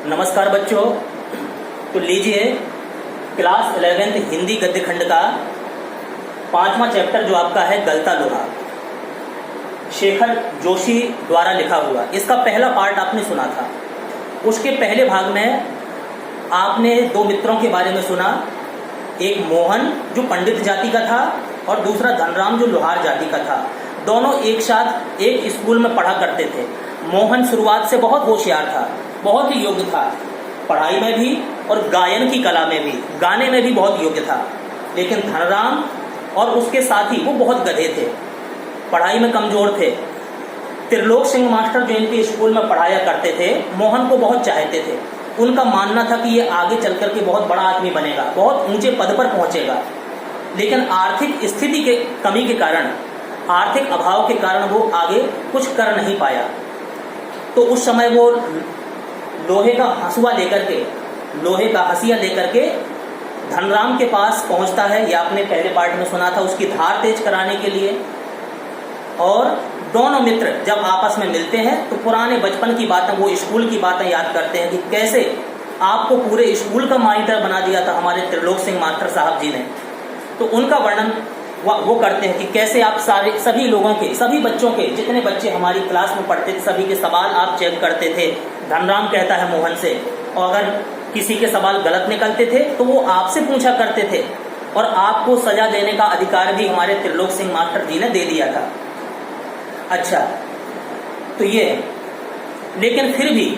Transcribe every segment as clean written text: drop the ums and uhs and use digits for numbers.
नमस्कार बच्चों। तो लीजिए क्लास 11th हिंदी गद्य खंड का 5वां चैप्टर जो आपका है गलता लोहा, शेखर जोशी द्वारा लिखा हुआ। इसका पहला पार्ट आपने सुना था। उसके पहले भाग में आपने दो मित्रों के बारे में सुना, एक मोहन जो पंडित जाति का था और दूसरा धनराम जो लोहार जाति का था। दोनों एक साथ एक स्कूल में पढ़ा करते थे। मोहन शुरुआत से बहुत होशियार था, बहुत ही योग्य था, पढ़ाई में भी और गायन की कला में भी, गाने में भी बहुत योग्य था। लेकिन धनराम और उसके साथी वो बहुत गधे थे, पढ़ाई में कमजोर थे। त्रिलोक सिंह मास्टर जो इनके स्कूल में पढ़ाया करते थे, मोहन को बहुत चाहते थे। उनका मानना था कि ये आगे चल करके बहुत बड़ा आदमी बनेगा, बहुत ऊंचे पद पर पहुंचेगा। लेकिन आर्थिक स्थिति के कमी के कारण, आर्थिक अभाव के कारण वो आगे कुछ कर नहीं पाया। तो उस समय वो लोहे का हंसुआ लेकर के, लोहे का हंसिया लेकर के धनराम के पास पहुंचता है। यह आपने पहले पार्ट में सुना था, उसकी धार तेज कराने के लिए। और दोनों मित्र जब आपस में मिलते हैं तो पुराने बचपन की बातें, वो स्कूल की बातें याद करते हैं कि कैसे आपको पूरे स्कूल का मॉनिटर बना दिया था हमारे त्रिलोक सिंह मास्टर साहब जी ने। तो उनका वर्णन वो करते हैं कि कैसे आप सभी लोगों के, सभी बच्चों के, जितने बच्चे हमारी क्लास में पढ़ते थे सभी के सवाल आप चेक करते थे। धनराम कहता है मोहन से, और अगर किसी के सवाल गलत निकलते थे तो वो आपसे पूछा करते थे, और आपको सजा देने का अधिकार भी हमारे त्रिलोक सिंह मास्टर जी ने दे दिया था। अच्छा, तो ये, लेकिन फिर भी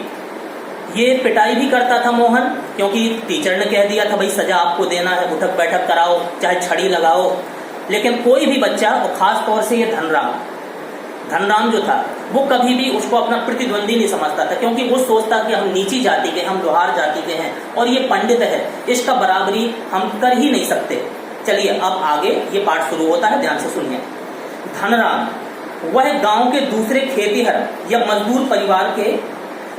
ये पिटाई भी करता था मोहन, क्योंकि टीचर ने कह दिया था भाई सजा आपको देना है, उठक बैठक कराओ, चाहे छड़ी लगाओ। लेकिन कोई भी बच्चा, और खास तौर से ये धनराम जो था, वो कभी भी उसको अपना प्रतिद्वंदी नहीं समझता था, क्योंकि वो सोचता कि हम नीची जाति के, हम लोहार जाति के हैं और ये पंडित है, इसका बराबरी हम कर ही नहीं सकते। चलिए अब आगे ये पाठ शुरू होता है, ध्यान से सुनिए। धनराम वह गांव के दूसरे खेतीहर या मजदूर परिवार के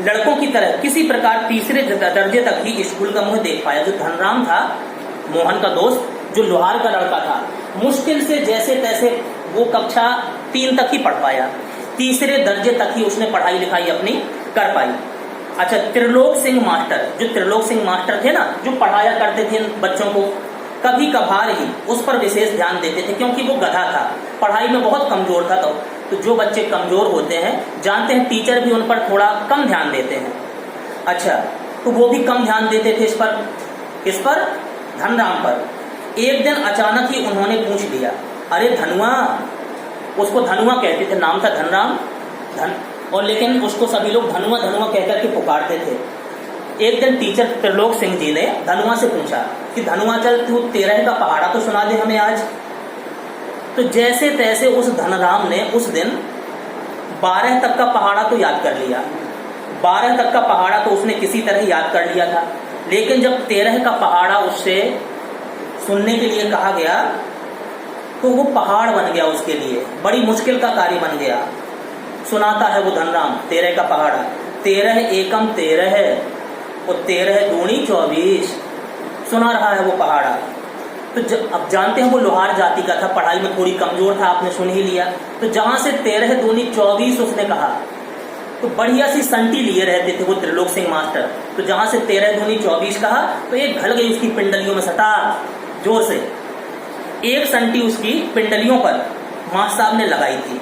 लड़कों की तरह किसी प्रकार तीसरे दर्जे तक ही स्कूल का मुंह देख पाया। जो धनराम था, मोहन का दोस्त, जो लोहार का लड़का था, मुश्किल से जैसे तैसे वो कक्षा 3 तक ही पढ़ पाया, तीसरे दर्जे तक ही उसने पढ़ाई लिखाई अपनी कर पाई। अच्छा, त्रिलोक सिंह मास्टर, जो त्रिलोक सिंह मास्टर थे ना, जो पढ़ाया करते थे बच्चों को, कभी कभार ही उस पर विशेष ध्यान देते थे, क्योंकि वो गधा था, पढ़ाई में बहुत कमजोर था। तो जो बच्चे कमजोर होते हैं, जानते हैं टीचर भी उन पर थोड़ा कम ध्यान देते हैं। अच्छा, तो वो भी कम ध्यान देते थे इस पर धनराम पर। एक दिन अचानक ही उन्होंने पूछ लिया, अरे धनुआ, उसको धनुआ कहते थे, नाम था धनराम, और लेकिन उसको सभी लोग धनुआ धनुआ कहकर के पुकारते थे। एक दिन टीचर त्रिलोक सिंह जी ने धनुआ से पूछा कि धनुआ चल तू 13 का पहाड़ा तो सुना दे हमें आज। तो जैसे तैसे उस धनराम ने उस दिन 12 तक का पहाड़ा तो याद कर लिया। 12 तक का पहाड़ा तो उसने किसी तरह याद कर लिया था, लेकिन जब 13 का पहाड़ा उससे सुनने के लिए कहा गया तो वो पहाड़ बन गया उसके लिए, बड़ी मुश्किल का कार्य बन गया। सुनाता है वो धनराम 13 का पहाड़ा, 13 एकम 13 है और 13 दूनी 24 सुना रहा है वो पहाड़ा। तो अब जानते हैं वो लोहार जाति का था, पढ़ाई में थोड़ी कमजोर था, आपने सुन ही लिया। तो जहां से 13 दूनी 24 उसने कहा, तो बढ़िया सी संटी लिए रहते थे वो त्रिलोक सिंह मास्टर। तो जहां से 13 दूनी 24 कहा तो एक घल गई उसकी पिंडलियों में सटा जोर से। एक संटी उसकी पिंडलियों पर मास्टर साहब ने लगाई थी,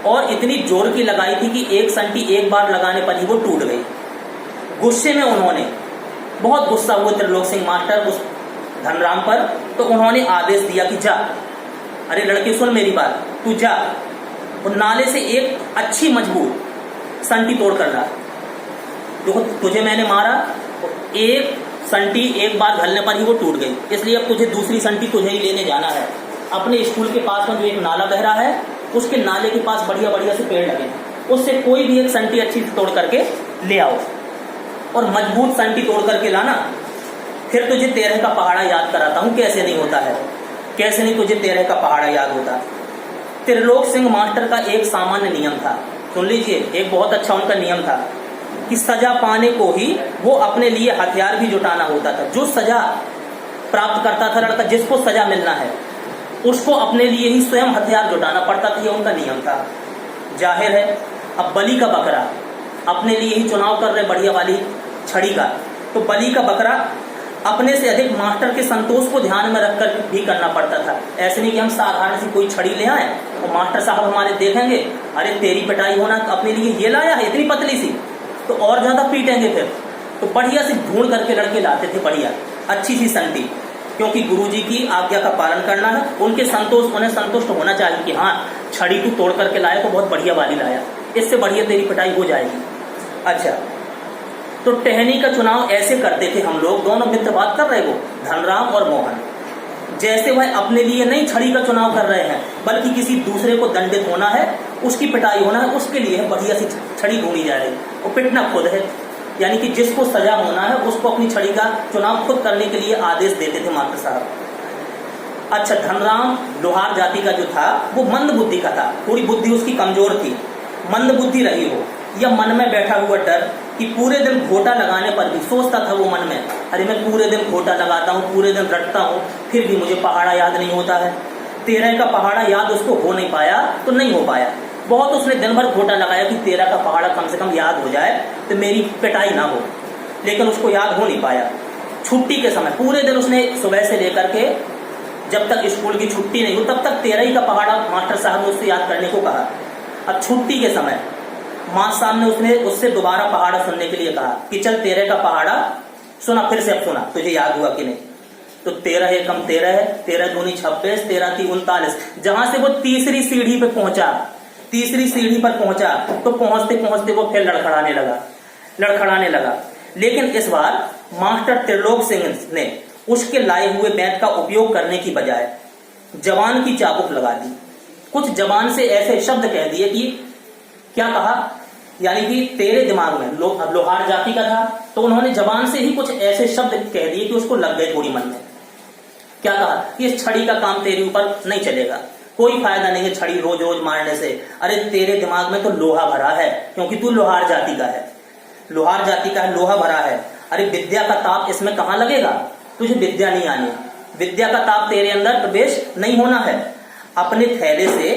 और इतनी जोर की लगाई थी कि एक संटी एक बार लगाने पर ही वो टूट गई। गुस्से में उन्होंने, बहुत गुस्सा हुआ त्रिलोक सिंह मास्टर उस धनराम पर, तो उन्होंने आदेश दिया कि जा, अरे लड़के सुन मेरी बात, तू जा और नाले से एक अच्छी मजबूत संटी तोड़ कर ला। देखो तुझे मैंने मारा, एक संटी एक बार घलने पर ही वो टूट गई, इसलिए अब तुझे दूसरी संटी तुझे ही लेने जाना है। अपने स्कूल के पास में जो एक नाला बह रहा है, उसके नाले के पास बढ़िया बढ़िया से पेड़ लगे हैं, उससे कोई भी एक संटी अच्छी से तोड़ करके ले आओ, और मजबूत संटी तोड़ करके लाना। फिर तुझे 13 का पहाड़ा याद कराता हूं, कैसे नहीं होता है, कैसे नहीं तुझे 13 का पहाड़ा याद होता। त्रिलोक सिंह मास्टर का एक सामान्य नियम था, सुन लीजिए, एक बहुत अच्छा उनका नियम था कि सजा पाने को ही वो अपने लिए हथियार भी जुटाना होता था। जो सजा प्राप्त करता था लड़का, जिसको सजा मिलना है, उसको अपने लिए ही स्वयं हथियार जुटाना पड़ता था, ये उनका नियम था। जाहिर है अब बलि का बकरा अपने लिए ही चुनाव कर रहे बढ़िया वाली छड़ी का। तो बलि का बकरा अपने से अधिक मास्टर के संतोष को ध्यान में रखकर भी करना पड़ता था। ऐसे नहीं कि हम साधारण सी कोई छड़ी ले आए और मास्टर साहब हमारे देखेंगे, अरे तेरी पिटाई होना अपने लिए ये लाया है इतनी पतली सी, तो और ज्यादा पीटेंगे फिर। तो बढ़िया से ढूंढ करके लड़के लाते थे, बढ़िया अच्छी सी संटी, क्योंकि गुरुजी की आज्ञा का पालन करना है। उनके उन्हें संतुष्ट होना चाहिए कि हाँ छड़ी तू तोड़ करके लाया तो बहुत बढ़िया वाली लाया, इससे बढ़िया तेरी पिटाई हो जाएगी। अच्छा, तो टहनी का चुनाव ऐसे करते थे हम लोग, दोनों मित्र बात कर रहे, वो धनराम और मोहन, जैसे वह अपने लिए नहीं छड़ी का चुनाव कर रहे हैं, बल्कि किसी दूसरे को दंडित होना है, उसकी पिटाई होना है, उसके लिए बढ़िया सी छड़ी ढूंढी जा रही और पिटना खुद है। यानी कि जिसको सजा होना है उसको अपनी छड़ी का चुनाव खुद करने के लिए आदेश देते थे मास्टर साहब। अच्छा, धनराम लोहार जाति का जो था वो मंद बुद्धि का था, थोड़ी बुद्धि उसकी कमजोर थी। मंद बुद्धि रही हो या मन में बैठा हुआ डर कि पूरे दिन घोटा लगाने पर भी सोचता था वो मन में, अरे मैं पूरे दिन घोटा लगाता हूँ, पूरे दिन रटता हूँ, फिर भी मुझे पहाड़ा याद नहीं होता है। 13 का पहाड़ा याद उसको हो नहीं पाया तो नहीं हो पाया। बहुत उसने दिन भर घोटा लगाया कि 13 का पहाड़ा कम से कम याद हो जाए तो मेरी पिटाई ना हो, लेकिन उसको याद हो नहीं पाया। छुट्टी के समय पूरे दिन उसने सुबह से लेकर के जब तक स्कूल की छुट्टी नहीं हो तब तक 13 का पहाड़ा मास्टर साहब ने उससे याद करने को कहा। अब छुट्टी के समय मास्टर साहब ने उससे दोबारा पहाड़ा सुनने के लिए कहा कि चल 13 का पहाड़ा सुना, फिर से अब सुना, तुझे याद हुआ कि नहीं। तो 13 एकम 13 है, 13 दूनी 26, 13 ती 39। जहां से वो तीसरी सीढ़ी पे पहुंचा, तीसरी सीढ़ी पर पहुंचा तो पहुंचते पहुंचते वो फिर लड़खड़ाने लगा। लेकिन इस बार मास्टर त्रिलोक सिंह ने उसके लाए हुए बैत का उपयोग करने की बजाय जबान की चाबुक लगा दी। कुछ जबान से ऐसे शब्द कह दिए कि क्या कहा, यानी कि तेरे दिमाग में अब लोहार जाति का था तो उन्होंने जबान से ही कुछ ऐसे शब्द कह दिए कि उसको लग गए थोड़ी मन में। क्या कहा कि इस छड़ी का काम तेरे ऊपर नहीं चलेगा, कोई फायदा नहीं है छड़ी रोज रोज मारने से। अरे तेरे दिमाग में तो लोहा भरा है, क्योंकि तू लोहार जाति का है, लोहार जाति का है, लोहा भरा है। अरे विद्या का ताप इसमें कहां लगेगा, तुझे विद्या नहीं आनी, विद्या का ताप तेरे अंदर प्रवेश नहीं होना है। अपने थैले से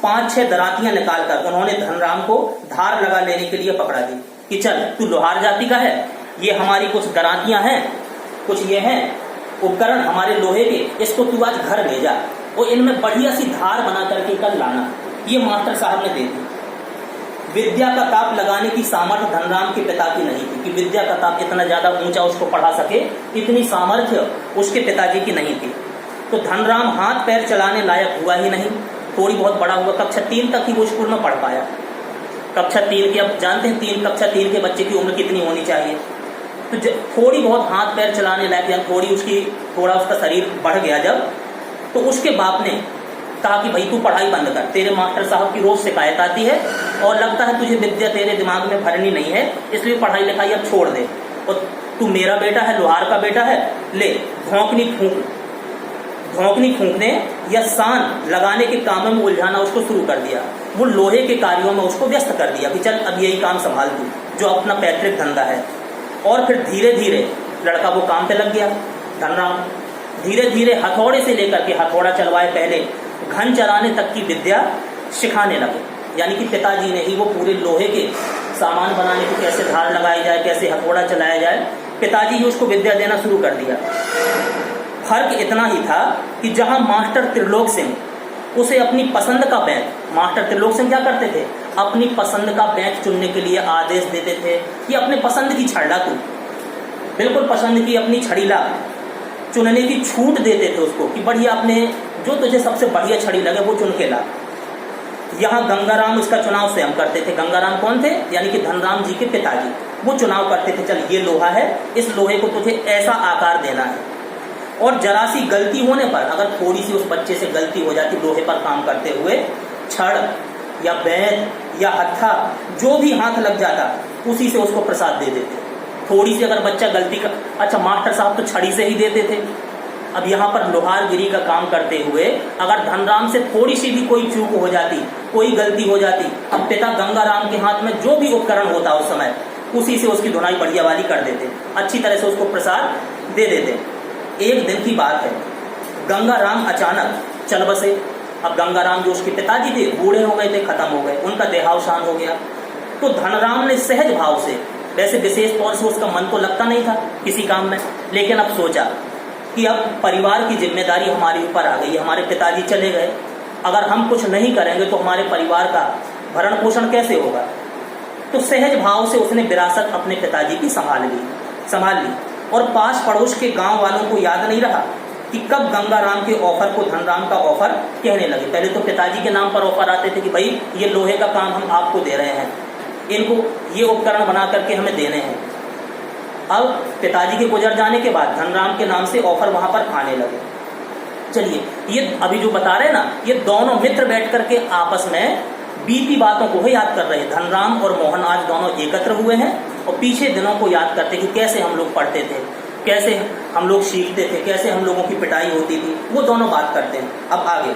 5-6 दरातियां निकालकर उन्होंने धनराम को धार लगा लेने के लिए पकड़ा दी कि चल तू लोहार जाति का है, ये हमारी कुछ दरातियां हैं, कुछ ये हैं उपकरण हमारे लोहे के, इसको तू आज घर ले जा और इनमें बढ़िया सी धार बना करके कल लाना। ये मास्टर साहब ने दे दी। विद्या का ताप लगाने की सामर्थ्य धनराम के पिता की नहीं थी कि विद्या का ताप इतना ज्यादा ऊंचा उसको पढ़ा सके, इतनी सामर्थ्य उसके पिताजी की नहीं थी। तो धनराम हाथ पैर चलाने लायक हुआ ही नहीं, थोड़ी बहुत बड़ा हुआ, कक्षा 3 तक ही वो स्कूल में पढ़ पाया। कक्षा 3 की, अब जानते हैं कक्षा 3 के बच्चे की उम्र कितनी होनी चाहिए, तो थोड़ी बहुत हाथ पैर चलाने लायक या थोड़ा उसका शरीर बढ़ गया जब, तो उसके बाप ने कहा कि भाई तू पढ़ाई बंद कर, तेरे मास्टर साहब की रोज शिकायत आती है और लगता है तुझे विद्या तेरे दिमाग में भरनी नहीं है, इसलिए पढ़ाई लिखाई अब छोड़ दे, और तू मेरा बेटा है, लोहार का बेटा है, ले भौंकनी फूंकने या सान लगाने के काम में उलझाना उसको शुरू कर दिया। वो लोहे के कार्यों में उसको व्यस्त कर दिया कि चल अब यही काम संभाल तू, जो अपना पैतृक धंधा है। और फिर धीरे धीरे लड़का वो काम पे लग गया। धनराम धीरे धीरे हथौड़े से लेकर के हथौड़ा चलवाए पहले घन चलाने तक की विद्या सिखाने लगे, यानी कि पिताजी ने ही वो पूरे लोहे के सामान बनाने को, कैसे धार लगाई जाए, कैसे हथौड़ा चलाया जाए, पिताजी ही उसको विद्या देना शुरू कर दिया। फर्क इतना ही था कि जहां मास्टर त्रिलोक सिंह उसे अपनी पसंद का बैंक, मास्टर त्रिलोक सिंह क्या करते थे, अपनी पसंद का बैंक चुनने के लिए आदेश देते थे कि अपने पसंद की छड़ ला, तू बिल्कुल पसंद की अपनी छड़ी ला, चुनने की छूट देते थे उसको कि बढ़िया अपने जो तुझे सबसे बढ़िया छड़ी लगे वो चुन के ला। यहाँ गंगाराम इसका चुनाव स्वयं करते थे। गंगाराम कौन थे, यानी कि धनराम जी के पिताजी, वो चुनाव करते थे, चल ये लोहा है, इस लोहे को तुझे ऐसा आकार देना है। और जरा सी गलती होने पर, अगर थोड़ी सी उस बच्चे से गलती हो जाती लोहे पर काम करते हुए, छड़ या बैत या हत्था जो भी हाथ लग जाता उसी से उसको प्रसाद दे देते। थोड़ी सी अगर बच्चा गलती का, अच्छा मास्टर साहब तो छड़ी से ही देते थे, अब यहाँ पर लोहारगिरी का काम करते हुए अगर धनराम से थोड़ी सी भी कोई चूक हो जाती, कोई गलती हो जाती, अब पिता गंगाराम के हाथ में जो भी उपकरण होता उस समय उसी से उसकी धुनाई बढ़िया वाली कर देते, अच्छी तरह से उसको प्रसाद दे देते। एक दिन की बात है, गंगाराम अचानक चल बसे। अब गंगाराम जो उसके पिताजी थे बूढ़े हो गए थे, खत्म हो गए, उनका देहावसान हो गया। तो धनराम ने सहज भाव से वैसे विशेष तौर से उसका मन तो लगता नहीं था किसी काम में, लेकिन अब सोचा कि अब परिवार की जिम्मेदारी हमारे ऊपर आ गई, हमारे पिताजी चले गए, अगर हम कुछ नहीं करेंगे तो हमारे परिवार का भरण पोषण कैसे होगा। तो सहज भाव से उसने विरासत अपने पिताजी की संभाल ली और पास पड़ोस के गांव वालों को याद नहीं रहा कि कब गंगाराम के ऑफर को धनराम का ऑफर कहने लगे। पहले तो पिताजी के नाम पर ऑफर आते थे कि भाई ये लोहे का काम हम आपको दे रहे हैं, इनको ये उपकरण बना करके हमें देने हैं। अब पिताजी के गुजर जाने के बाद धनराम के नाम से ऑफर वहां पर आने लगे। चलिए, ये अभी जो बता रहे ना, ये दोनों मित्र बैठ करके आपस में बीती बातों को याद कर रहे हैं। धनराम और मोहन आज दोनों एकत्र हुए हैं और पीछे दिनों को याद करते कि कैसे हम लोग पढ़ते थे, कैसे हम लोग सीखते थे, कैसे हम लोगों की पिटाई होती थी, वो दोनों बात करते हैं। अब आगे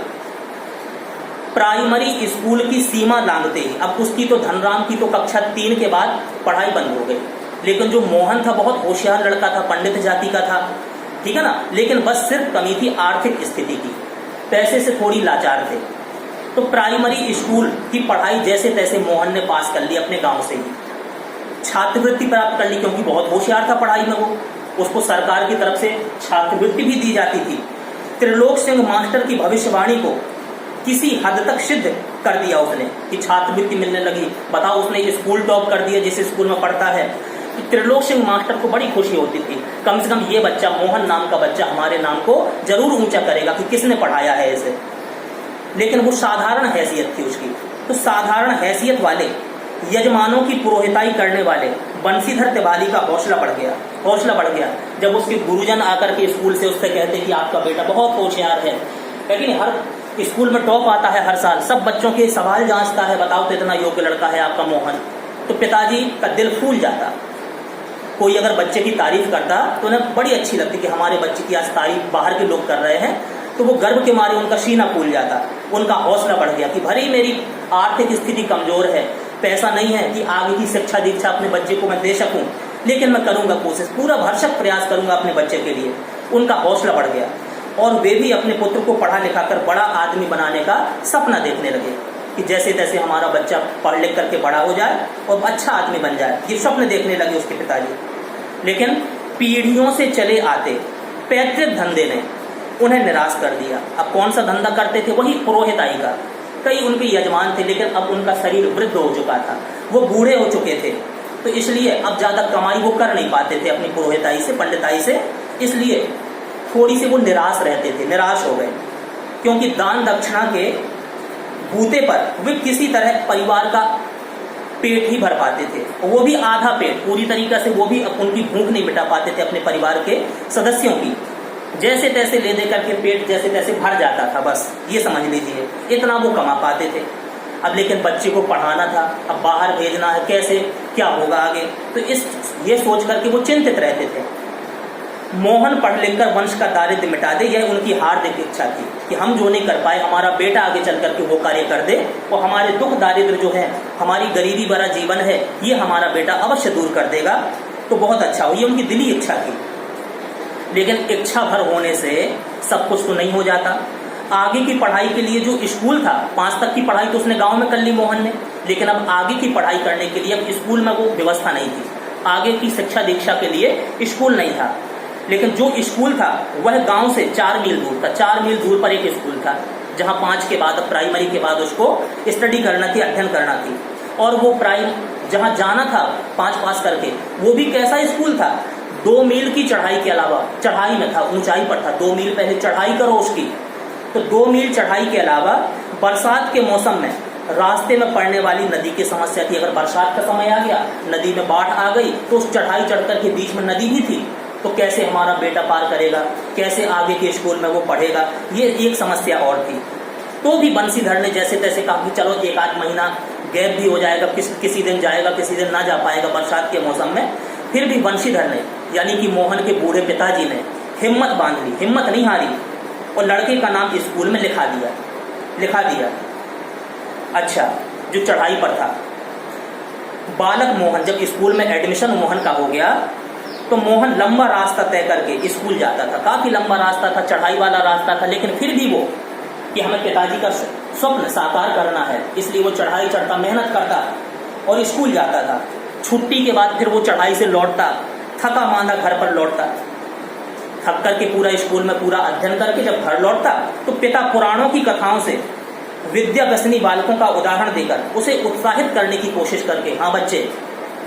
प्राइमरी स्कूल की सीमा लांघते ही, अब उसकी तो धनराम की तो कक्षा 3 के बाद पढ़ाई बंद हो गई, लेकिन जो मोहन था बहुत होशियार लड़का था, पंडित जाति का था, ठीक है ना, लेकिन बस सिर्फ कमी थी आर्थिक स्थिति की, पैसे से थोड़ी लाचार थे। तो प्राइमरी स्कूल की पढ़ाई जैसे तैसे मोहन ने पास कर ली अपने गांव से ही, छात्रवृत्ति प्राप्त कर ली क्योंकि बहुत होशियार था पढ़ाई में वो, उसको सरकार की तरफ से छात्रवृत्ति भी दी जाती थी। त्रिलोक सिंह मास्टर की भविष्यवाणी को किसी हद तक सिद्ध कर दिया उसने कि छात्रवृत्ति मिलने लगी। बताओ, उसने स्कूल टॉप कर दिया जिस स्कूल में पढ़ता है। तो त्रिलोक सिंह मास्टर को बड़ी खुशी होती थी, कम से कम ये बच्चा, मोहन नाम का बच्चा हमारे नाम को जरूर ऊंचा करेगा कि किसने पढ़ाया है इसे। लेकिन वो साधारण हैसियत थी उसकी। तो साधारण हैसियत वाले यजमानों की पुरोहिताई करने वाले बंशीधर तिवारी का हौसला बढ़ गया जब उसके गुरुजन आकर के स्कूल से उससे कहते कि आपका बेटा बहुत होशियार है, लेकिन हर स्कूल में टॉप आता है हर साल, सब बच्चों के सवाल जांचता है, बताओ तो इतना योग्य लड़का है आपका मोहन। तो पिताजी का दिल फूल जाता। कोई अगर बच्चे की तारीफ करता तो उन्हें बड़ी अच्छी लगती कि हमारे बच्चे की आज तारीफ बाहर के लोग कर रहे हैं, तो वो गर्व के मारे उनका सीना फूल जाता, उनका हौसला बढ़ गया कि भले ही मेरी आर्थिक स्थिति कमजोर है, पैसा नहीं है कि आगे की शिक्षा दीक्षा अपने बच्चे को मैं दे सकूं, लेकिन मैं करूंगा कोशिश, पूरा भरसक प्रयास करूंगा अपने बच्चे के लिए। उनका हौसला बढ़ गया और वे भी अपने पुत्र को पढ़ा लिखा कर बड़ा आदमी बनाने का सपना देखने लगे कि जैसे तैसे हमारा बच्चा पढ़ लिख करके बड़ा हो जाए और अच्छा आदमी बन जाए, ये स्वप्न देखने लगे उसके पिताजी। लेकिन पीढ़ियों से चले आते पैतृक धंधे ने उन्हें निराश कर दिया। अब कौन सा धंधा करते थे? वही पुरोहिताई का। कई उनके यजमान थे, लेकिन अब उनका शरीर वृद्ध हो चुका था, वो बूढ़े हो चुके थे, तो इसलिए अब ज्यादा कमाई वो कर नहीं पाते थे अपनी पुरोहिताई से, पंडिताई से, इसलिए थोड़ी सी वो निराश रहते थे, निराश हो गए। क्योंकि दान दक्षिणा के बूते पर वे किसी तरह परिवार का पेट ही भर पाते थे, वो भी आधा पेट, पूरी तरीके से वो भी उनकी भूख नहीं मिटा पाते थे अपने परिवार के सदस्यों की। जैसे तैसे ले दे करके पेट जैसे तैसे भर जाता था, बस ये समझ लीजिए, इतना वो कमा पाते थे। अब लेकिन बच्चे को पढ़ाना था, अब बाहर भेजना है, कैसे क्या होगा आगे, तो ये सोच करके वो चिंतित रहते थे। मोहन पढ़ लिख कर वंश का दारिद्र्य मिटा दे, यह उनकी हार्दिक इच्छा थी कि हम जो नहीं कर पाए हमारा बेटा आगे चल करके वो कार्य कर दे और हमारे दुख दारिद्र्य जो है, हमारी गरीबी भरा जीवन है, ये हमारा बेटा अवश्य दूर कर देगा, तो बहुत अच्छा हो, ये उनकी दिली इच्छा थी। लेकिन इच्छा भर होने से सब कुछ तो नहीं हो जाता। आगे की पढ़ाई के लिए जो स्कूल था, 5 तक की पढ़ाई तो उसने गांव में कर ली मोहन ने, लेकिन अब आगे की पढ़ाई करने के लिए अब स्कूल में वो व्यवस्था नहीं थी, आगे की शिक्षा दीक्षा के लिए स्कूल नहीं था। लेकिन जो स्कूल था वह गांव से 4 मील दूर था, 4 मील दूर पर एक स्कूल था जहां 5 के बाद, प्राइमरी के बाद उसको स्टडी करना थी, अध्ययन करना थी। और वो जहां जाना था 5 पास करके, वो भी कैसा स्कूल था, 2 मील की चढ़ाई के अलावा, चढ़ाई में था, ऊंचाई पर था, 2 मील पहले चढ़ाई करो उसकी, तो 2 मील चढ़ाई के अलावा बरसात के मौसम में रास्ते में पड़ने वाली नदी की समस्या थी। अगर बरसात का समय आ गया, नदी में बाढ़ आ गई, तो उस चढ़ाई चढ़कर के बीच में नदी भी थी, तो कैसे हमारा बेटा पार करेगा, कैसे आगे के स्कूल में वो पढ़ेगा, ये एक समस्या और थी। तो भी बंशीधर ने जैसे तैसे कहा कि चलो 1 आध महीना गैप भी हो जाएगा, किसी दिन जाएगा, किसी दिन ना जा पाएगा बरसात के मौसम में। फिर भी बंशीधर ने, यानी कि मोहन के बूढ़े पिताजी ने हिम्मत बांध ली, हिम्मत नहीं हारी, और लड़के का नाम स्कूल में लिखा दिया। अच्छा, जो चढ़ाई पर था, बालक मोहन जब स्कूल में एडमिशन मोहन का हो गया, तो मोहन लंबा रास्ता तय करके स्कूल जाता था, काफी लंबा रास्ता था, चढ़ाई वाला रास्ता था, लेकिन फिर भी वो कि हमें पिताजी का स्वप्न साकार करना है, इसलिए वो चढ़ाई चढ़ता, मेहनत करता और स्कूल जाता था। छुट्टी के बाद फिर वो चढ़ाई से लौटता, थका मांदा घर पर लौटता, थक करके पूरा स्कूल में पूरा अध्ययन करके जब घर लौटता तो पिता पुराणों की कथाओं से विद्या व्यसनी बालकों का उदाहरण देकर उसे उत्साहित करने की कोशिश करके, हाँ बच्चे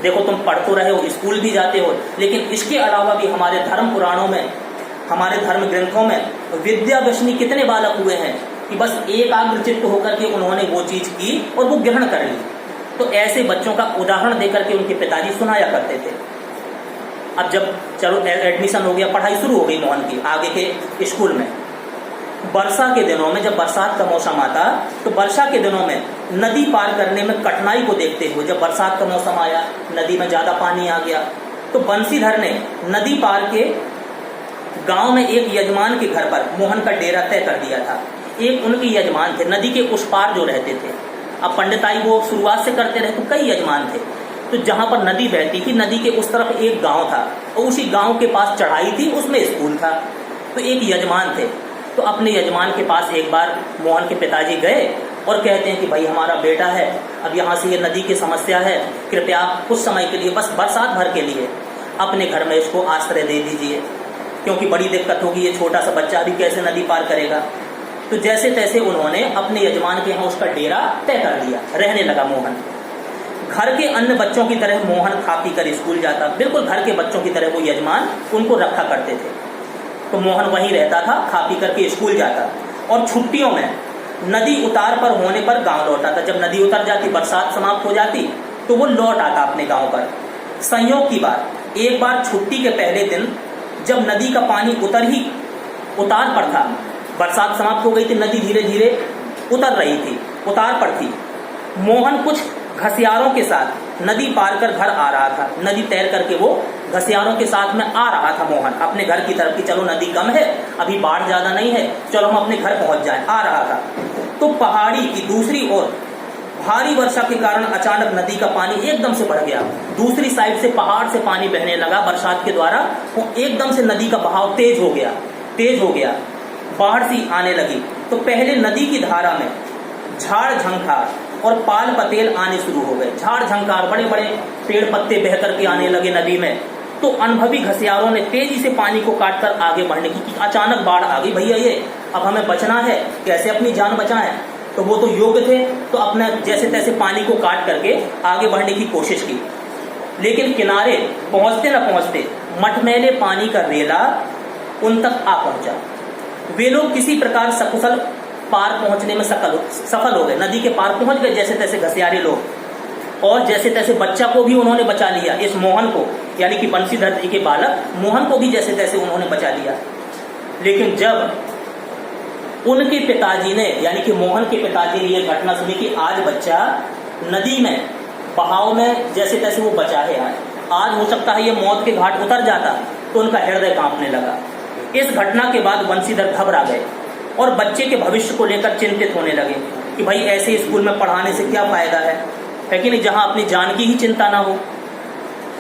देखो तुम पढ़ तो रहे हो, स्कूल भी जाते हो, लेकिन इसके अलावा भी हमारे धर्म पुराणों में, हमारे धर्म ग्रंथों में विद्या व्यसनी कितने बालक हुए हैं कि बस एकाग्रचित्त होकर के उन्होंने वो चीज की और वो ग्रहण कर ली। तो ऐसे बच्चों का उदाहरण देकर के उनके पिताजी सुनाया करते थे। अब जब चलो एडमिशन हो गया, पढ़ाई शुरू हो गई मोहन की आगे के स्कूल में, वर्षा के दिनों में जब बरसात का मौसम आता तो वर्षा के दिनों में नदी पार करने में कठिनाई को देखते हुए, जब बरसात का मौसम आया, नदी में ज्यादा पानी आ गया, तो बंसीधर ने नदी पार के गांव में एक यजमान के घर पर मोहन का डेरा तय कर दिया था। एक उनके यजमान थे, नदी के उस पार जो रहते थे। अब पंडिताई वो शुरुआत से करते रहे तो कई यजमान थे। तो जहां पर नदी बहती थी, नदी के उस तरफ एक गांव था और उसी गांव के पास चढ़ाई थी, उसमें स्कूल था। तो एक यजमान थे, तो अपने यजमान के पास एक बार मोहन के पिताजी गए और कहते हैं कि भाई हमारा बेटा है, अब यहाँ से ये नदी की समस्या है, कृपया आप कुछ समय के लिए, बस बरसात भर के लिए अपने घर में इसको आश्रय दे दीजिए, क्योंकि बड़ी दिक्कत होगी, ये छोटा सा बच्चा अभी कैसे नदी पार करेगा। तो जैसे तैसे उन्होंने अपने यजमान के यहाँ उसका डेरा तय कर दिया, रहने लगा मोहन। घर के अन्य बच्चों की तरह मोहन खा पी कर स्कूल जाता, बिल्कुल घर के बच्चों की तरह वो यजमान उनको रखा करते थे। तो मोहन वहीं रहता था, खा पी करके स्कूल जाता और छुट्टियों में नदी उतार पर होने पर गांव लौट आता। जब नदी उतर जाती, बरसात समाप्त हो जाती, तो वो लौट आता अपने गांव पर। संयोग की बात, एक बार छुट्टी के पहले दिन जब नदी का पानी उतार पर था, बरसात समाप्त हो गई थी, नदी धीरे धीरे उतर रही थी, उतार पर थी, मोहन कुछ घसियारों के साथ नदी पार कर घर आ रहा था। नदी तैर करके वो घसियारों के साथ में आ रहा था मोहन अपने घर की तरफ, की चलो नदी कम है, अभी बाढ़ ज्यादा नहीं है, चलो हम अपने घर पहुंच जाएं, आ रहा था। तो पहाड़ी की दूसरी ओर भारी वर्षा के कारण अचानक नदी का पानी एकदम से बढ़ गया। दूसरी साइड से पहाड़ से पानी बहने लगा बरसात के द्वारा, वो एकदम से नदी का बहाव तेज हो गया, बाढ़ सी आने लगी। तो पहले नदी की धारा में झाड़ झंखार और पाल पतेल आने शुरू हो गए। झाड़ झंकार, बड़े बड़े पेड़ पत्ते बह करके आने लगे नदी में। तो अनुभवी घसियारों ने तेजी से पानी को काटकर आगे बढ़ने की, अचानक बाढ़ आ गई, भैया ये अब हमें बचना है, कैसे अपनी जान बचाएं। तो वो तो योग्य थे, तो अपने जैसे तैसे पानी को काट करके आगे बढ़ने की कोशिश की, लेकिन किनारे पहुंचते न पहुंचते मटमैले पानी का रेला उन तक आ पहुंचा। वे लोग किसी प्रकार सकुशल पार पहुंचने में सफल हो गए, नदी के पार पहुंच गए जैसे तैसे घसियारे लोग, और जैसे तैसे बच्चा को भी उन्होंने बचा लिया, इस मोहन को, यानी कि बंसीधर जी के बालक मोहन को भी जैसे तैसे उन्होंने बचा लिया। लेकिन जब उनके पिताजी ने, यानी कि मोहन के पिताजी ने यह घटना सुनी कि आज बच्चा नदी में बहाव में जैसे तैसे वो बचा है, आज हो सकता है ये मौत के घाट उतर जाता, तो उनका हृदय कांपने लगा। इस घटना के बाद बंसीधर घबरा गए और बच्चे के भविष्य को लेकर चिंतित होने लगे कि भाई ऐसे स्कूल में पढ़ाने से क्या फायदा है कि नहीं, जहां अपनी जान की ही चिंता ना हो।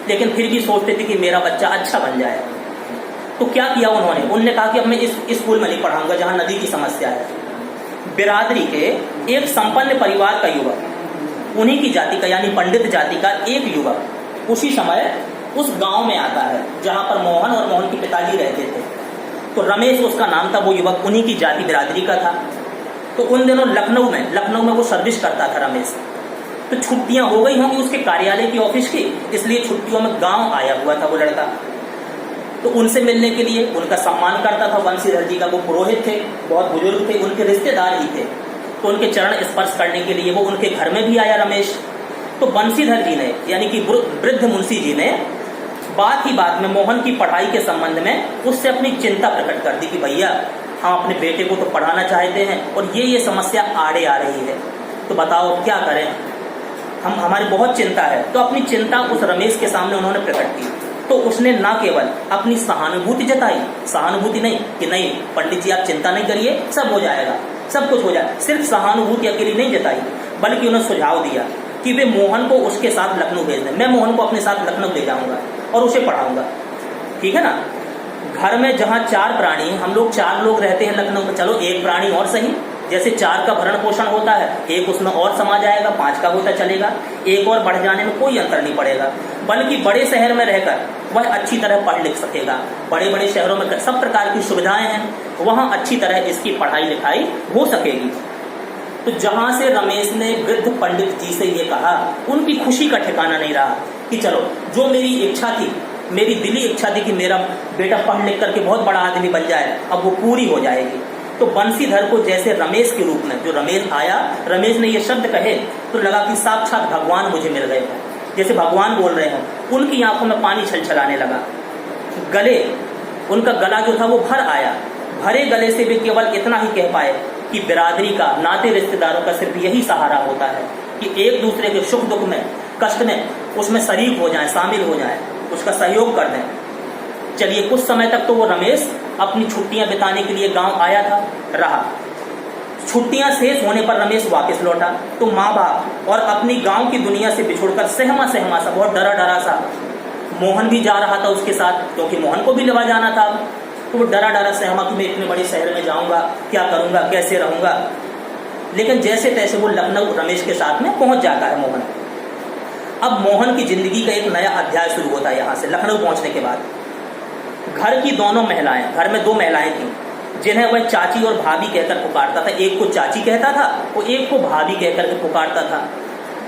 लेकिन फिर भी सोचते थे कि मेरा बच्चा अच्छा बन जाए। तो क्या किया उन्होंने कहा कि अब मैं इस स्कूल में नहीं पढ़ाऊंगा जहां नदी की समस्या है। बिरादरी के एक संपन्न परिवार का युवक, उन्हीं की जाति का यानी पंडित जाति का एक युवक उसी समय उस गांव में आता है जहां पर मोहन और मोहन के पिताजी रहते थे। तो रमेश उसका नाम था, वो युवक उन्हीं की जाति बिरादरी का था। तो उन दिनों लखनऊ में वो सर्विस करता था रमेश। तो छुट्टियां हो गई होंगी उसके कार्यालय की, ऑफिस की, इसलिए छुट्टियों में गांव आया हुआ था वो लड़का। तो उनसे मिलने के लिए उनका सम्मान करता था। बंसीधर जी का वो पुरोहित थे, बहुत बुजुर्ग थे, उनके रिश्तेदार ही थे, तो उनके चरण स्पर्श करने के लिए वो उनके घर में भी आया रमेश। तो बंसीधर जी ने, यानी कि वृद्ध मुंशी जी ने बात ही बात में मोहन की पढ़ाई के संबंध में उससे अपनी चिंता प्रकट कर दी कि भैया हम अपने बेटे को तो पढ़ाना चाहते हैं और ये समस्या आड़े आ रही है, तो बताओ क्या करें, हमारी बहुत चिंता है। तो अपनी चिंता उस रमेश के सामने उन्होंने प्रकट की। तो उसने ना केवल अपनी सहानुभूति जताई, सहानुभूति नहीं कि नहीं पंडित जी आप चिंता नहीं करिए, सब हो जाएगा, सब कुछ हो जाएगा, सिर्फ सहानुभूति अकेली नहीं जताई, बल्कि उन्हें सुझाव दिया कि वे मोहन को उसके साथ लखनऊ भेज दें। मैं मोहन को अपने साथ लखनऊ ले जाऊंगा और उसे पढ़ाऊंगा, ठीक है ना। घर में जहां 4 प्राणी, हम लोग 4 लोग रहते हैं लखनऊ में, चलो एक प्राणी और सही, जैसे 4 का भरण पोषण होता है, एक उसमें और समा जाएगा, 5 का होता चलेगा, एक और बढ़ जाने में कोई अंतर नहीं पड़ेगा। बल्कि बड़े शहर में रहकर वह अच्छी तरह पढ़ लिख सकेगा। बड़े बड़े शहरों में सब प्रकार की सुविधाएं हैं, वहां अच्छी तरह इसकी पढ़ाई लिखाई हो सकेगी। तो जहां से रमेश ने वृद्ध पंडित जी से ये कहा, उनकी खुशी का ठिकाना नहीं रहा कि चलो जो मेरी इच्छा थी, मेरी दिली इच्छा थी कि मेरा बेटा पढ़ लिख करके बहुत बड़ा आदमी बन जाए, अब वो पूरी हो जाएगी। तो बंसीधर को जैसे रमेश के रूप में, जो रमेश आया, रमेश ने ये शब्द कहे तो लगा कि साक्षात भगवान मुझे मिल गए हैं, जैसे भगवान बोल रहे हैं। उनकी आंखों में पानी छलछलाने लगा। गले, उनका गला जो था वो भर आया। भरे गले से भी केवल इतना ही कह पाए कि बिरादरी का, नाते रिश्तेदारों का सिर्फ यही सहारा होता है कि एक दूसरे के सुख दुख में, कष्ट में, उसमें शरीक हो जाएं, शामिल हो जाएं, उसका सहयोग कर दें। चलिए, कुछ समय तक तो वो रमेश अपनी छुट्टियां बिताने के लिए गांव आया था, रहा। छुट्टियां शेष होने पर रमेश वापस लौटा तो माँ बाप और अपनी गांव की दुनिया से बिछुड़कर सहमा सहमा सा, बहुत डरा डरा सा, मोहन भी जा रहा था उसके साथ, क्योंकि मोहन को भी लेवा जाना था। तो वो डरा डरा सहमा कि मैं इतने बड़े शहर में जाऊंगा, क्या करूंगा, कैसे रहूंगा। लेकिन जैसे तैसे वो लखनऊ रमेश के साथ में पहुंच जाता है मोहन। अब मोहन की जिंदगी का एक नया अध्याय शुरू होता है। यहाँ से लखनऊ पहुंचने के बाद घर की दोनों महिलाएं, घर में 2 महिलाएं थीं जिन्हें वह चाची और भाभी कहकर पुकारता था। एक को चाची कहता था और एक को भाभी कहकर के पुकारता था।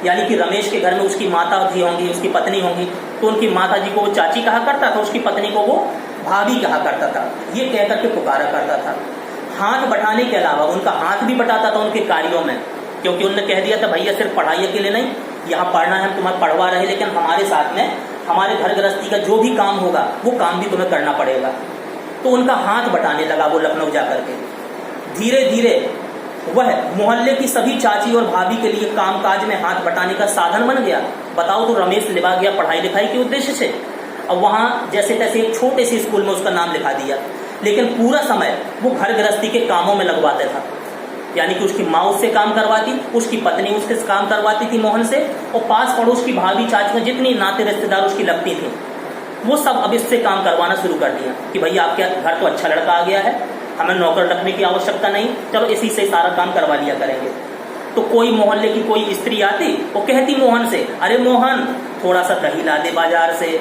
यानी कि रमेश के घर में उसकी माता जी होंगी, उसकी पत्नी होंगी, तो उनकी माता जी को वो चाची कहा करता था, उसकी पत्नी को वो भाभी कहा करता था, ये कहकर के पुकारा करता था। हाथ बटाने के अलावा उनका हाथ भी बटाता था उनके कार्यों में, क्योंकि उन्होंने कह दिया था भैया सिर्फ पढ़ाई के लिए नहीं, यहाँ पढ़ना है, हम तुम्हें पढ़वा रहे, लेकिन हमारे साथ में हमारे घर गृहस्थी का जो भी काम होगा वो काम भी तुम्हें करना पड़ेगा। तो उनका हाथ बटाने लगा वो लखनऊ जाकर के। धीरे धीरे वह मोहल्ले की सभी चाची और भाभी के लिए कामकाज में हाथ बटाने का साधन बन गया। बताओ, तो रमेश लिवा गया पढ़ाई लिखाई के उद्देश्य से। अब वहां जैसे तैसे एक छोटे से स्कूल में उसका नाम लिखा दिया, लेकिन पूरा समय वो घर गृहस्थी के कामों में लगवाता था। यानी कि उसकी माँ उससे काम करवाती, उसकी पत्नी उससे काम करवाती थी मोहन से, और पास पड़ोस की भाभी चाची में जितनी नाते रिश्तेदार उसकी लगती थी, वो सब अब इससे काम करवाना शुरू कर दिया कि भैया आपके घर तो अच्छा लड़का आ गया है, हमें नौकर रखने की आवश्यकता नहीं, चलो इसी से सारा काम करवा लिया करेंगे। तो कोई मोहल्ले की कोई स्त्री आती, वो कहती मोहन से, अरे मोहन थोड़ा सा दही ला दे बाजार से,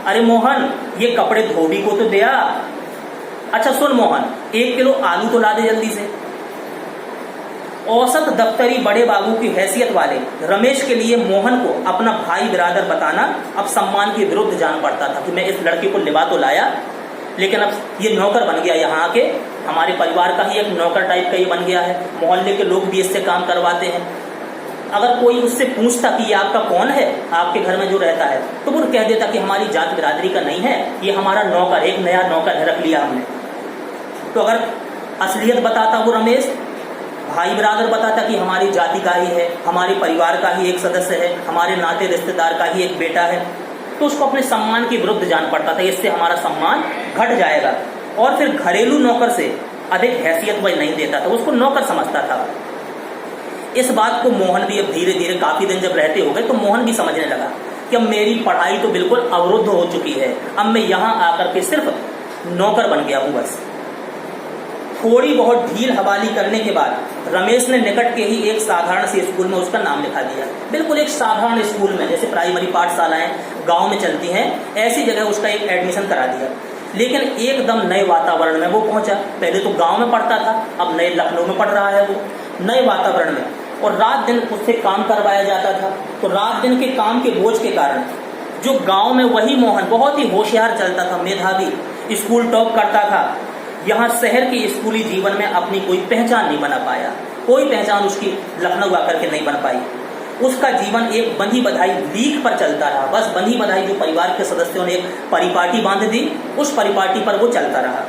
अरे मोहन ये कपड़े धोबी को तो दे आ, अच्छा सुन मोहन 1 किलो आलू तो ला दे जल्दी से। औसत दफ्तरी बड़े बाबू की हैसियत वाले रमेश के लिए मोहन को अपना भाई बिरादर बताना अब सम्मान के विरुद्ध जान पड़ता था कि मैं इस लड़के को लिवा तो लाया, लेकिन अब ये नौकर बन गया, यहाँ आके हमारे परिवार का ही एक नौकर टाइप का ये बन गया है, मोहल्ले के लोग भी इससे काम करवाते हैं। अगर कोई उससे पूछता कि ये आपका कौन है, आपके घर में जो रहता है, तो वो कह देता कि हमारी जात बिरादरी का नहीं है, ये हमारा नौकर, एक नया नौकर है, रख लिया हमने। तो अगर असलियत बताता वो रमेश, भाई बिरादर बताता कि हमारी जाति का ही है, हमारे परिवार का ही एक सदस्य है, हमारे नाते रिश्तेदार का ही एक बेटा है, तो उसको अपने सम्मान के विरुद्ध जान पड़ता था, इससे हमारा सम्मान घट जाएगा। और फिर घरेलू नौकर से अधिक हैसियत वह नहीं देता था, उसको नौकर समझता था। इस बात को मोहन भी अब धीरे धीरे काफी दिन जब रहते हो गए तो मोहन भी समझने लगा कि अब मेरी पढ़ाई तो बिल्कुल अवरुद्ध हो चुकी है, अब मैं यहाँ आकर के सिर्फ नौकर बन गया हूँ बस। थोड़ी बहुत ढील हवाली करने के बाद रमेश ने निकट के ही एक साधारण से स्कूल में उसका नाम लिखा दिया। बिल्कुल एक साधारण स्कूल में, जैसे प्राइमरी पाठशालाएं गांव में चलती हैं, ऐसी जगह उसका एक एडमिशन करा दिया। लेकिन एकदम नए वातावरण में वो पहुंचा। पहले तो गांव में पढ़ता था, अब नए लखनऊ में पढ़ रहा है वो, नए वातावरण में, और रात दिन उससे काम करवाया जाता था। तो रात दिन के काम के बोझ के कारण जो गांव में वही मोहन बहुत ही होशियार चलता था, मेधावी, स्कूल टॉप करता था, यहाँ शहर के स्कूली जीवन में अपनी कोई पहचान नहीं बना पाया। कोई पहचान उसकी लखनऊ आकर के नहीं बन पाई। उसका जीवन एक बंधी बधाई लीक पर चलता रहा। बस बंधी बधाई जो परिवार के सदस्यों ने एक परिपाटी बांध दी, उस परिपाटी पर वो चलता रहा।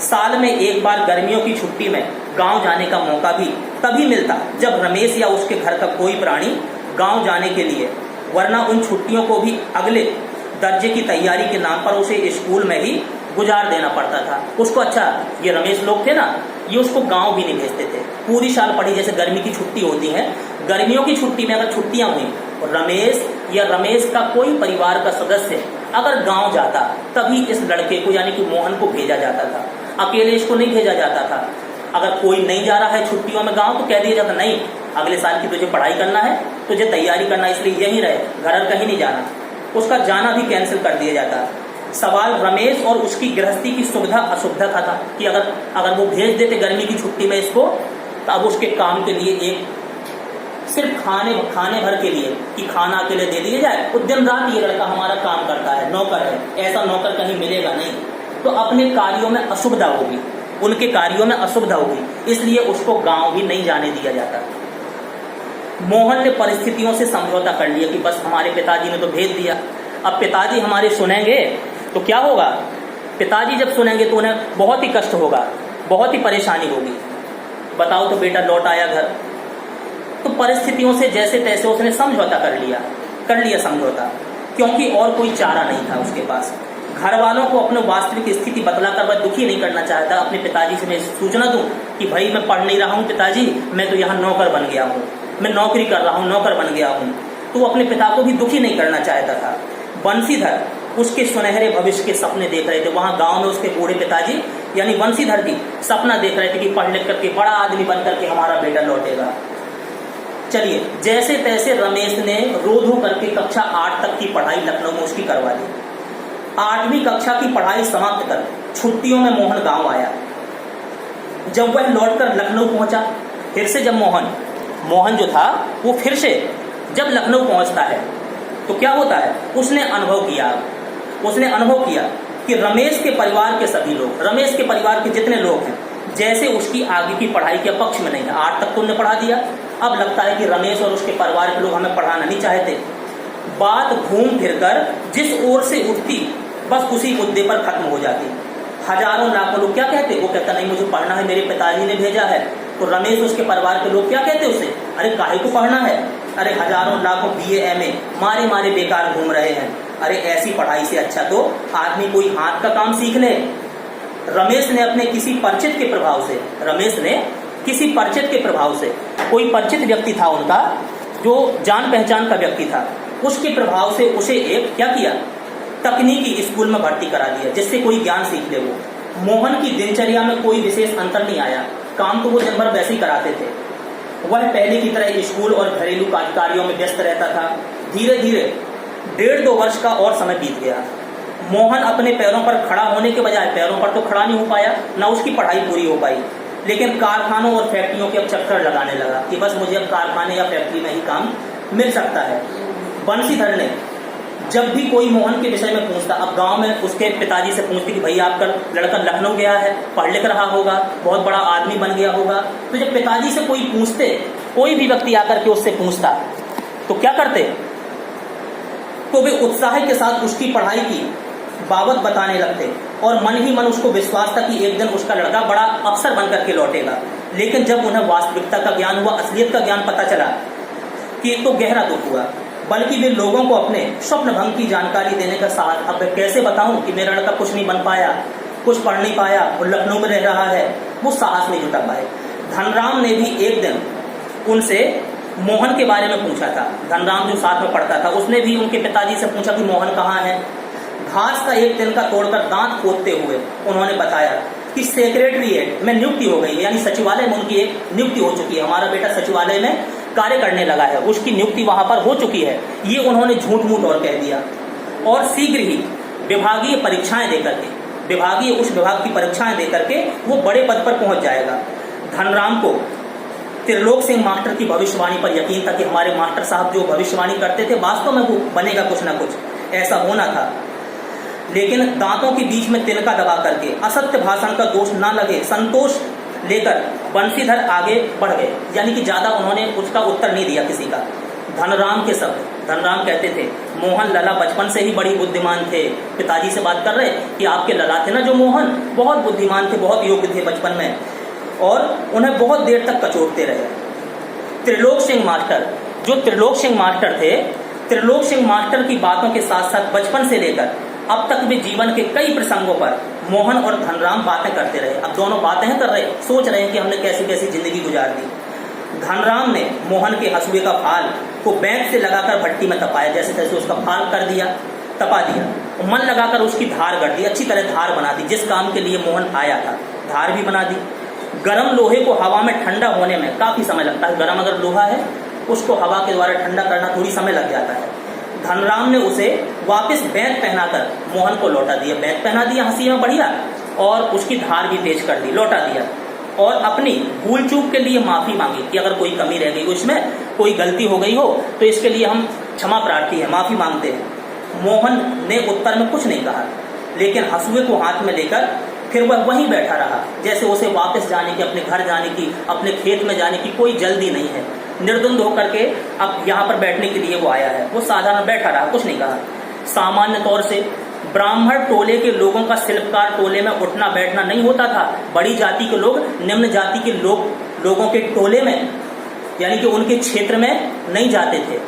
साल में एक बार गर्मियों की छुट्टी में गांव जाने का मौका भी तभी मिलता जब रमेश या उसके घर का कोई प्राणी गांव जाने के लिए, वरना उन छुट्टियों को भी अगले दर्जे की तैयारी के नाम पर उसे स्कूल में ही गुजार देना पड़ता था उसको। अच्छा, ये रमेश लोग थे ना, ये उसको गांव भी नहीं भेजते थे। पूरी साल पढ़ी, जैसे गर्मी की छुट्टी होती है, गर्मियों की छुट्टी में अगर छुट्टियां हुई और रमेश या रमेश का कोई परिवार का सदस्य अगर गांव जाता, तभी इस लड़के को यानी कि मोहन को भेजा जाता था। अकेले इसको नहीं भेजा जाता था। अगर कोई नहीं जा रहा है छुट्टियों में गांव तो कह दिया जाता नहीं, अगले साल की तुझे पढ़ाई करना है, तुझे तैयारी करना है, इसलिए यहीं रहे, घर कहीं नहीं जाना। उसका जाना भी कैंसिल कर दिया जाता। सवाल रमेश और उसकी गृहस्थी की सुविधा असुविधा का था कि अगर वो भेज देते गर्मी की छुट्टी में इसको, तो अब उसके काम के लिए एक सिर्फ खाने भर के लिए कि खाना के लिए दे दिया जाए, वो दिन रात ये लड़का हमारा काम करता है, नौकर है, ऐसा नौकर कहीं मिलेगा नहीं, तो अपने कार्यों में असुविधा होगी, उनके कार्यों में असुविधा होगी, इसलिए उसको गांव भी नहीं जाने दिया जाता। मोहन ने परिस्थितियों से समझौता कर लिया कि बस हमारे पिताजी ने तो भेज दिया, अब पिताजी हमारे सुनेंगे तो क्या होगा, पिताजी जब सुनेंगे तो उन्हें बहुत ही कष्ट होगा, बहुत ही परेशानी होगी। बताओ तो बेटा लौट आया घर, तो परिस्थितियों से जैसे तैसे उसने समझौता कर लिया समझौता, क्योंकि और कोई चारा नहीं था उसके पास। घर वालों को अपने वास्तविक स्थिति बतलाकर वह दुखी नहीं करना चाहता। अपने पिताजी से मैं सूचना दूं कि भाई मैं पढ़ नहीं रहा हूं पिताजी, मैं तो यहाँ नौकर बन गया हूँ, मैं नौकरी कर रहा हूँ, नौकर बन गया हूँ, तो वो अपने पिता को भी दुखी नहीं करना चाहता था। बंसीधर उसके सुनहरे भविष्य के सपने देख रहे थे। वहां गांव में उसके बूढ़े पिताजी यानी बंसीधर जी सपना देख रहे थे कि पढ़ लिख करके बड़ा आदमी बन करके हमारा बेटा लौटेगा। चलिए, जैसे तैसे रमेश ने रो धो करके कक्षा 8 तक की पढ़ाई लखनऊ में उसकी करवा दी। 8वीं कक्षा की पढ़ाई समाप्त कर छुट्टियों में मोहन गांव आया। जब वह लौटकर लखनऊ पहुंचा, फिर से जब मोहन जो था वो फिर से जब लखनऊ पहुंचता है तो क्या होता है, उसने अनुभव किया कि रमेश के परिवार के सभी लोग, रमेश के परिवार के जितने लोग हैं, जैसे उसकी आगे की पढ़ाई के पक्ष में नहीं है। 8 तक तो उन्हें पढ़ा दिया, अब लगता है कि रमेश और उसके परिवार के लोग हमें पढ़ाना नहीं चाहते। बात घूम फिरकर जिस ओर से उठती बस उसी मुद्दे पर खत्म हो जाती। हजारों लाखों लोग क्या कहते, वो कहता नहीं मुझे पढ़ना है, मेरे पिताजी ने भेजा है। तो रमेश उसके परिवार के लोग क्या कहते उसे, अरे काहे को पढ़ना है, अरे हजारों लाखों BA MA मारे बेकार घूम रहे हैं, अरे ऐसी पढ़ाई से अच्छा तो आदमी कोई हाथ का काम सीख ले। रमेश ने अपने किसी परिचित के प्रभाव से कोई परिचित व्यक्ति था उनका, जो जान पहचान का व्यक्ति था, उसके प्रभाव से उसे एक क्या किया, तकनीकी स्कूल में भर्ती करा दिया, जिससे कोई ज्ञान सीख ले। वो मोहन की दिनचर्या में कोई विशेष अंतर नहीं आया, काम तो वो दिन भर वैसे ही कराते थे। वह पहले की तरह स्कूल और घरेलू कार्यों में व्यस्त रहता था। धीरे धीरे 1.5-2 वर्ष का और समय बीत गया। मोहन अपने पैरों पर खड़ा होने के बजाय, पैरों पर तो खड़ा नहीं हो पाया, ना उसकी पढ़ाई पूरी हो पाई, लेकिन कारखानों और फैक्ट्रियों के अब चक्कर लगाने लगा कि बस मुझे अब कारखाने या फैक्ट्री में ही काम मिल सकता है। बंसीधर ने जब भी कोई मोहन के विषय में पूछता, अब गांव में उसके पिताजी से पूछती कि भाई आपका लड़का लखनऊ गया है, पढ़ लिख रहा होगा, बहुत बड़ा आदमी बन गया होगा, तो जब पिताजी से कोई पूछते, कोई भी व्यक्ति आकर के उससे पूछता, तो क्या करते, तो वे उत्साह के साथ उसकी पढ़ाई की बाबत बताने लगते और मन ही मन उसको विश्वास था कि एक दिन उसका लड़का बड़ा अफसर बन करके लौटेगा। लेकिन जब उन्हें वास्तविकता का ज्ञान हुआ, असलियत का ज्ञान पता चला, कि एक तो गहरा दुख हुआ, बल्कि वे लोगों को अपने स्वप्न भंग की जानकारी देने का साहस, अब कैसे बताऊं कि मेरा लड़का कुछ नहीं बन पाया, कुछ पढ़ नहीं पाया, वो लखनऊ में रह रहा है, वो साहस नहीं जुटा पाए। धनराम ने भी एक दिन उनसे मोहन के बारे में पूछा था। धनराम जो साथ में पढ़ता था, उसने भी उनके पिताजी से पूछा कि मोहन कहाँ है। घास का एक तिनका तोड़कर दांत खोदते हुए उन्होंने बताया कि सेक्रेटरीएट में नियुक्ति हो गई, यानी सचिवालय में उनकी एक नियुक्ति हो चुकी है, हमारा बेटा सचिवालय में कार्य करने लगा है, उसकी नियुक्ति वहां पर हो चुकी है। ये उन्होंने झूठ मूठ और कह दिया। और शीघ्र ही विभागीय परीक्षाएं देकर के, उस विभाग की परीक्षाएं देकर के वो बड़े पद पर पहुंच जाएगा। धनराम को त्रिलोक सिंह मास्टर की भविष्यवाणी पर यकीन था कि हमारे मास्टर साहब जो भविष्यवाणी करते थे, वास्तव में वो बनेगा कुछ ना कुछ, ऐसा होना था। लेकिन दांतों के बीच में तिनका दबा करके असत्य भाषण का दोष ना लगे, संतोष लेकर बंसीधर आगे बढ़ गए, यानी कि ज्यादा उन्होंने उसका उत्तर नहीं दिया किसी का। धनराम के शब्द, धनराम कहते थे मोहन लला बचपन से ही बड़ी बुद्धिमान थे। पिताजी से बात कर रहे कि आपके लला थे ना जो मोहन, बहुत बुद्धिमान थे, बहुत योग्य थे बचपन में, और उन्हें बहुत देर तक कचोटते रहे। त्रिलोक सिंह मास्टर, जो त्रिलोक सिंह मास्टर थे, त्रिलोक सिंह मास्टर की बातों के साथ साथ बचपन से लेकर अब तक भी जीवन के कई प्रसंगों पर मोहन और धनराम बातें करते रहे। अब दोनों बातें कर रहे, सोच रहे हैं कि हमने कैसी कैसी जिंदगी गुजार दी। धनराम ने मोहन के हंसुए का फाल को बैंच से लगाकर भट्टी में तपाया, जैसे तैसे उसका फाल कर दिया, तपा दिया, मन लगाकर उसकी धार कर दी, अच्छी तरह धार बना दी, जिस काम के लिए मोहन आया था धार भी बना दी। गर्म लोहे को हवा में ठंडा होने में काफी समय लगता है। गर्म अगर लोहा है उसको हवा के द्वारा ठंडा करना थोड़ी समय लग जाता है। धनराम ने उसे वापस बैंत पहनाकर मोहन को लौटा दिया। बैंत पहना दिया हंसी में बढ़िया, और उसकी धार भी तेज कर दी, लौटा दिया। और अपनी भूल चूक के लिए माफी मांगी कि अगर कोई कमी रह गई हो, इसमें कोई गलती हो गई हो तो इसके लिए हम क्षमा प्रार्थी हैं, माफी मांगते हैं। मोहन ने उत्तर में कुछ नहीं कहा, लेकिन हंसुए को हाथ में लेकर फिर वह वहीं बैठा रहा, जैसे उसे वापस जाने की, अपने घर जाने की, अपने खेत में जाने की कोई जल्दी नहीं है। निर्द्वंद होकर के अब यहाँ पर बैठने के लिए वो आया है। वो साधारण बैठा रहा, कुछ नहीं कहा। सामान्य तौर से ब्राह्मण टोले के लोगों का शिल्पकार टोले में उठना बैठना नहीं होता था। बड़ी जाति के लोग निम्न जाति के लोगों के टोले में, यानी कि उनके क्षेत्र में नहीं जाते थे।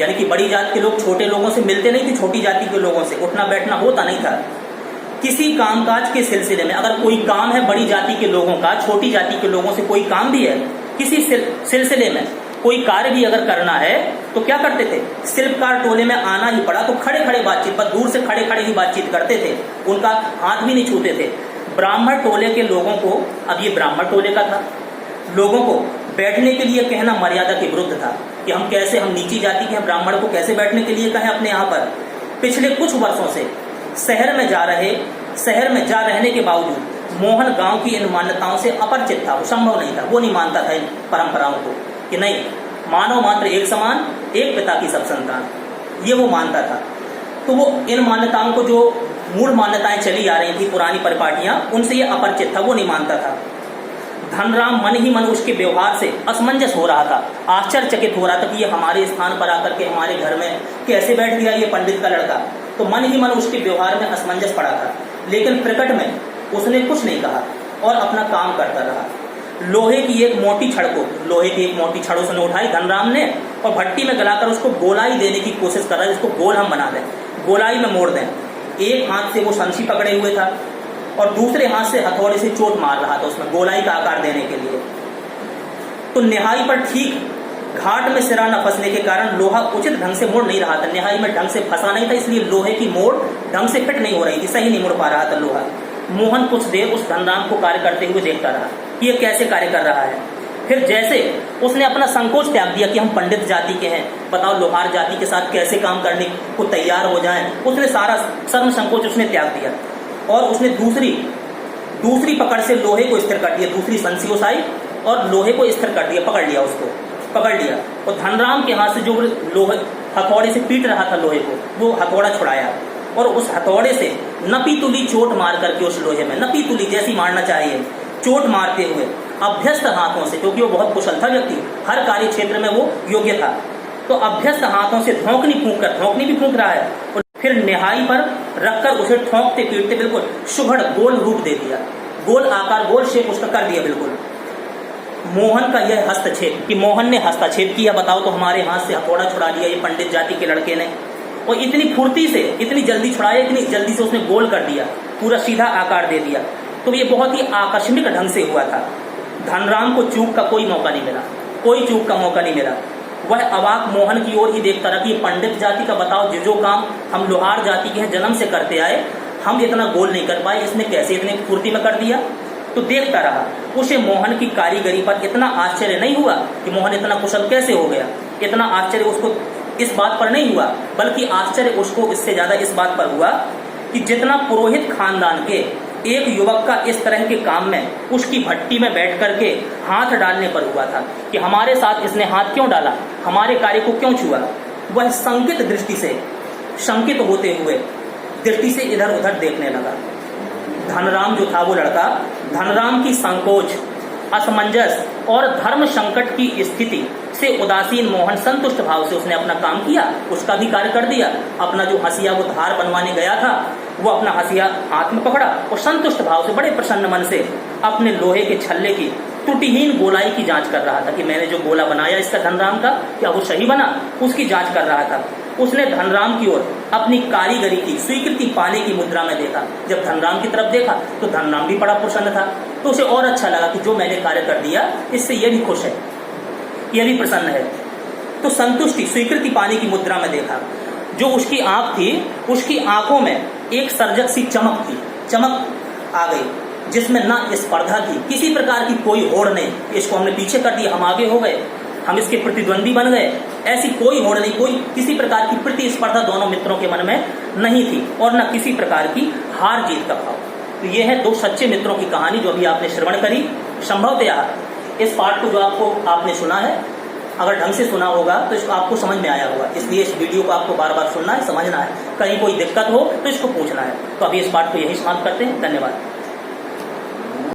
यानी कि बड़ी जाति के लोग छोटे लोगों से मिलते नहीं थे, छोटी जाति के लोगों से उठना बैठना होता नहीं था। किसी कामकाज के सिलसिले में अगर कोई काम है बड़ी जाति के लोगों का, छोटी जाति के लोगों से कोई काम भी है, किसी सिलसिले में कोई कार्य भी अगर करना है तो क्या करते थे, शिल्पकार टोले में आना ही पड़ा तो खड़े खड़े बातचीत, पर दूर से खड़े खड़े ही बातचीत करते थे, उनका हाथ भी नहीं छूते थे। ब्राह्मण टोले के लोगों को, अब ये ब्राह्मण टोले का था, लोगों को बैठने के लिए कहना मर्यादा के विरुद्ध था कि हम नीची जाति के हैं, ब्राह्मण को कैसे बैठने के लिए कहें अपने यहाँ पर। पिछले कुछ वर्षों से शहर में जा रहने के बावजूद मोहन गांव की इन मान्यताओं से अपरिचित था। वो संभव नहीं था, वो नहीं मानता था इन परंपराओं को कि नहीं, मानव मात्र एक समान, एक पिता की सब संतान, ये वो मानता था। तो वो इन मान्यताओं को, जो मूल मान्यताएं चली आ रही थी, पुरानी परिपाटियां, उनसे ये अपरिचित था, वो नहीं मानता था। धनराम मन ही मन उसके व्यवहार से असमंजस हो रहा था, आश्चर्यचकित हो रहा था कि ये हमारे स्थान पर आकर के हमारे घर में कैसे बैठ गया ये पंडित का लड़का। तो मन ही मन उसके व्यवहार में असमंजस पड़ा था, लेकिन प्रकट में उसने कुछ नहीं कहा और अपना काम करता रहा। लोहे की एक मोटी छड़ उसने उठाई धनराम ने और भट्टी में गलाकर उसको गोलाई देने की कोशिश कर रहा है, जिसको गोल हम बना दें, गोलाई में मोड़ दें। एक हाथ से वो संशी पकड़े हुए था और दूसरे हाथ से हथौड़े से चोट मार रहा था उसमें गोलाई का आकार देने के लिए। तो निहाई पर ठीक घाट में सिरा न फंसने के कारण लोहा उचित ढंग से मुड़ नहीं रहा था, निहाई में ढंग से फंसा नहीं था, इसलिए लोहे की मोड़ ढंग से फिट नहीं हो रही थी, सही नहीं मुड़ पा रहा था लोहा। मोहन कुछ देर उस धनराम को कार्य करते हुए देखता रहा कि ये कैसे कार्य कर रहा है। फिर जैसे उसने अपना संकोच त्याग दिया कि हम पंडित जाति के हैं, बताओ लोहार जाति के साथ कैसे काम करने को तैयार हो जाएं, उसने सारा शर्म संकोच उसने त्याग दिया और उसने दूसरी पकड़ से लोहे को स्थिर कर दिया, दूसरी संसी उठाई और लोहे को स्थिर कर दिया, पकड़ लिया और धनराम के हाथ से जो लोहे हथौड़े से पीट रहा था लोहे को, वो हथौड़ा छुड़ाया और उस हथौड़े से नपी तुली चोट मार करके उस लोहे में, नपी तुली जैसी मारना चाहिए, चोट मारते हुए अभ्यस्त हाथों से, क्योंकि वो बहुत कुशल था व्यक्ति, हर कार्य क्षेत्र में वो योग्य था, तो अभ्यस्त हाथों से धौंकनी भी फूंक रहा है और फिर निहाई पर रखकर उसे ठोंकते पीटते बिल्कुल सुघड़ गोल रूप दे दिया, गोल आकार, गोल शेप उसका कर दिया बिल्कुल। मोहन का यह हस्तक्षेप कि मोहन ने हस्तक्षेप किया, बताओ तो हमारे हाथ से हथौड़ा छुड़ा लिया ये पंडित जाति के लड़के ने, और इतनी फुर्ती से, इतनी जल्दी छुड़ाया, इतनी जल्दी से उसने गोल कर दिया, पूरा सीधा आकार दे दिया। तो ये बहुत ही आकस्मिक ढंग से हुआ था। धनराम को चूक का कोई मौका नहीं मिला, कोई चूक का मौका नहीं मिला। वह अवाक मोहन की ओर ही देखता रहा कि ये पंडित जाति का, बताओ जो काम हम लोहार जाति के हैं जन्म से करते आए, हम इतना गोल नहीं कर पाए, इसने कैसे इतने फुर्ती में कर दिया। तो देखता रहा। उसे मोहन की कारीगरी पर इतना आश्चर्य नहीं हुआ कि मोहन इतना कुशल कैसे हो गया, इतना आश्चर्य उसको इस बात पर नहीं हुआ, बल्कि आश्चर्य उसको इससे ज्यादा इस बात पर हुआ कि जितना पुरोहित खानदान के एक युवक का इस तरह के काम में उसकी भट्टी में बैठ करके हाथ डालने पर हुआ था कि हमारे साथ इसने हाथ क्यों डाला, हमारे कार्य को क्यों छुआ। वह शंकित दृष्टि से, शंकित होते हुए दृष्टि से इधर उधर देखने लगा। धनराम जो था वो लड़का, धनराम की संकोच, असमंजस और धर्म संकट की स्थिति से उदासीन मोहन संतुष्ट भाव से उसने अपना काम किया, उसका भी कार्य कर दिया। अपना जो हसिया वो धार बनवाने गया था, वो अपना हसिया हाथ में पकड़ा और संतुष्ट भाव से, बड़े प्रसन्न मन से अपने लोहे के छल्ले की त्रुटिहीन गोलाई की जांच कर रहा था कि मैंने जो गोला बनाया इसका धनराम का, क्या वो सही बना, उसकी जांच कर रहा था। उसने धनराम की ओर अपनी कारीगरी की स्वीकृति पाने की मुद्रा में देखा। जब धनराम की तरफ देखा तो धनराम भी बड़ा प्रसन्न था, तो उसे और अच्छा लगा कि जो मैंने कार्य कर दिया इससे ये भी खुश है, ये भी प्रसन्न है। तो संतुष्टि, स्वीकृति पाने की मुद्रा में देखा। जो उसकी आंख थी, उसकी आंखों में एक सर्जक सी चमक थी, चमक आ गई। जिसमें ना स्पर्धा की किसी प्रकार की कोई होड़ नहीं, इसको हमने पीछे कर दिया, हम आगे हो गए, हम इसके प्रतिद्वंदी बन गए, ऐसी कोई होड़ नहीं, कोई किसी प्रकार की प्रतिस्पर्धा दोनों मित्रों के मन में नहीं थी और न किसी प्रकार की हार जीत का भाव। तो ये है दो सच्चे मित्रों की कहानी जो अभी आपने श्रवण करी। संभवतः इस पाठ को जो आपने सुना है, अगर ढंग से सुना होगा तो इसको आपको समझ में आया होगा, इसलिए इस वीडियो को आपको बार बार सुनना है, समझना है, कहीं कोई दिक्कत हो तो इसको पूछना है। तो अभी इस पाठ को यही समाप्त करते हैं। धन्यवाद।